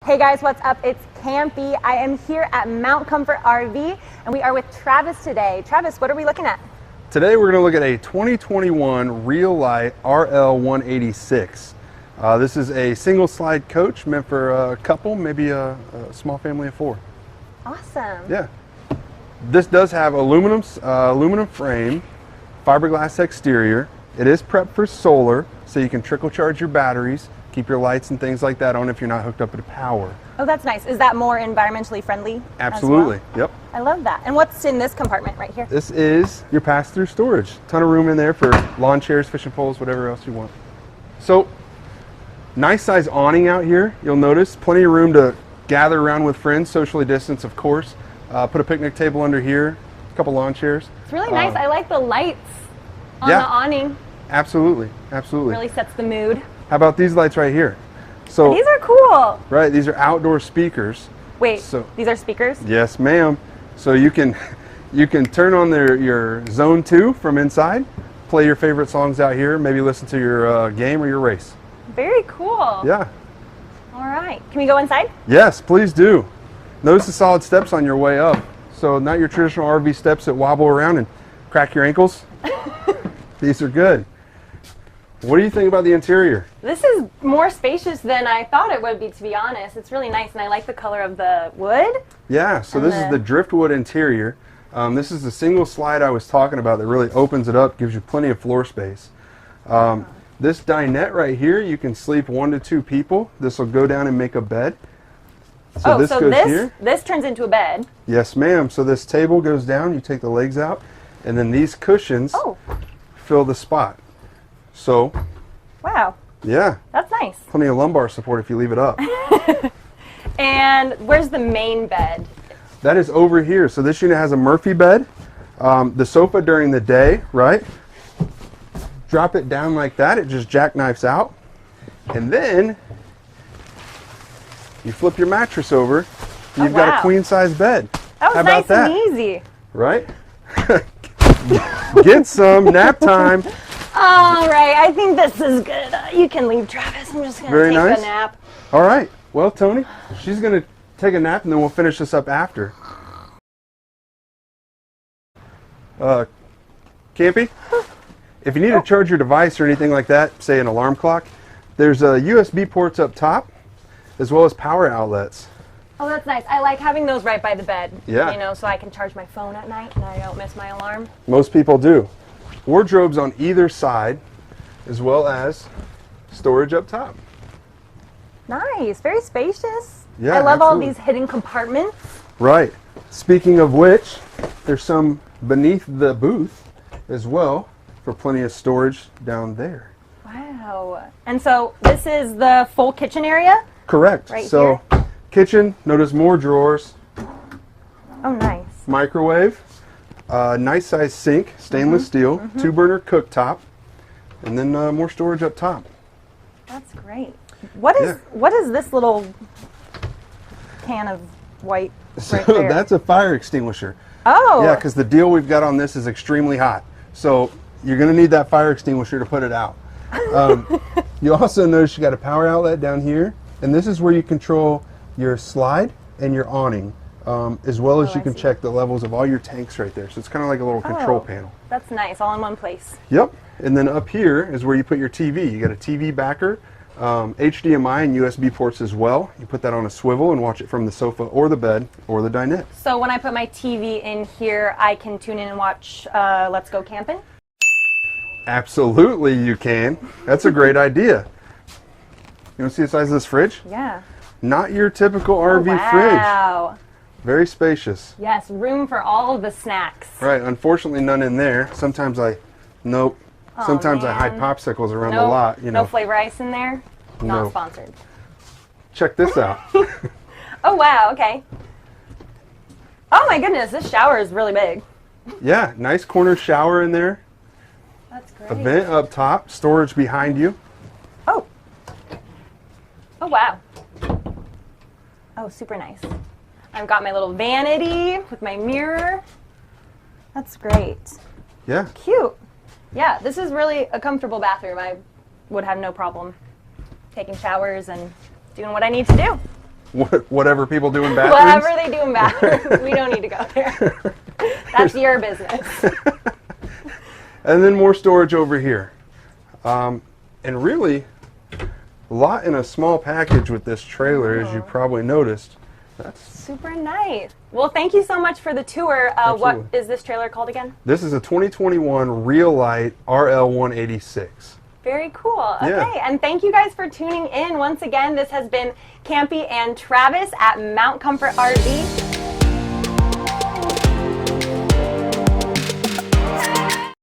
Hey guys, what's up? It's Campy. I am here at Mount Comfort RV and we are with Travis today. Travis, what are we looking at? Today we're going to look at a 2021 Lite RL186. This is a single slide coach meant for a couple, maybe a small family of four. Awesome. Yeah. This does have aluminum frame, fiberglass exterior. It is prepped for solar, so you can trickle charge your batteries, keep your lights and things like that on if you're not hooked up to power. Oh, that's nice. Is that more environmentally friendly? Absolutely. As well? Yep. I love that. And what's in this compartment right here? This is your pass-through storage. Ton of room in there for lawn chairs, fishing poles, whatever else you want. So, nice size awning out here. You'll notice plenty of room to gather around with friends, socially distanced, of course. Put a picnic table under here, a couple lawn chairs. It's really nice. I like the lights on the awning. Absolutely, absolutely. Really sets the mood. How about these lights right here? So these are cool. Right, these are outdoor speakers. Wait, so these are speakers? Yes, ma'am. So you can turn on your zone 2 from inside, play your favorite songs out here, maybe listen to your game or your race. Very cool. Yeah. All right. Can we go inside? Yes, please do. Notice the solid steps on your way up. So not your traditional RV steps that wobble around and crack your ankles. These are good. What do you think about the interior? This is more spacious than I thought it would be, to be honest. It's really nice, and I like the color of the wood. Yeah, so this is the driftwood interior. This is the single slide I was talking about that really opens it up, gives you plenty of floor space. This dinette right here, you can sleep 1 to 2 people. This will go down and make a bed. So this turns into a bed. Yes, ma'am. So this table goes down, you take the legs out, and then these cushions fill the spot. So, wow. Yeah. That's nice. Plenty of lumbar support if you leave it up. And where's the main bed? That is over here. So this unit has a Murphy bed. The sofa during the day, right? Drop it down like that. It just jackknifes out. And then you flip your mattress over. And you've got a queen size bed. That was nice and easy. Right? Get some nap time. All right, I think this is good. You can leave, Travis. I'm just going to take a nap. All right. Well, Tony, she's going to take a nap, and then we'll finish this up after. Campy, if you need to charge your device or anything like that, say an alarm clock, there's USB ports up top, as well as power outlets. Oh, that's nice. I like having those right by the bed. Yeah. You know, so I can charge my phone at night and I don't miss my alarm. Most people do. Wardrobes on either side, as well as storage up top. Nice. Very spacious. Yeah, I love all these hidden compartments. Right. Speaking of which, there's some beneath the booth as well for plenty of storage down there. Wow. And so this is the full kitchen area? Correct. Right so here. Kitchen, notice more drawers. Oh, nice. Microwave. Nice size sink, stainless steel, 2-burner cooktop, and then more storage up top. That's great. What is this little can of white right there? That's a fire extinguisher. Oh. Yeah, because the deal we've got on this is extremely hot. So you're going to need that fire extinguisher to put it out. You also notice you got a power outlet down here, and this is where you control your slide and your awning. As well as you can check the levels of all your tanks right there. So it's kind of like a little control panel. That's nice, all in one place. Yep. And then up here is where you put your TV. You got a TV backer, HDMI and USB ports as well. You put that on a swivel and watch it from the sofa or the bed or the dinette. So when I put my TV in here, I can tune in and watch Let's Go Campin'? Absolutely you can. That's a great idea. You want to see the size of this fridge? Yeah. Not your typical RV fridge. Wow. Very spacious. Yes, room for all of the snacks. Right, unfortunately none in there. Sometimes I hide popsicles around the lot. You know. No flavor ice in there? Not sponsored. Check this out. Oh wow, okay. Oh my goodness, this shower is really big. Yeah, nice corner shower in there. That's great. A vent up top, storage behind you. Oh. Oh wow. Oh, super nice. I've got my little vanity with my mirror. That's great. Yeah. Cute. Yeah, this is really a comfortable bathroom. I would have no problem taking showers and doing what I need to do. whatever people do in bathrooms. Whatever they do in bathrooms, we don't need to go there. That's your business. And then more storage over here. And really, a lot in a small package with this trailer, as you probably noticed. That's super nice. Well, thank you so much for the tour. What is this trailer called again? This is a 2021 Lite RL186. Very cool. Okay, Yeah. and thank you guys for tuning in. Once again, this has been Campy and Travis at Mount Comfort RV.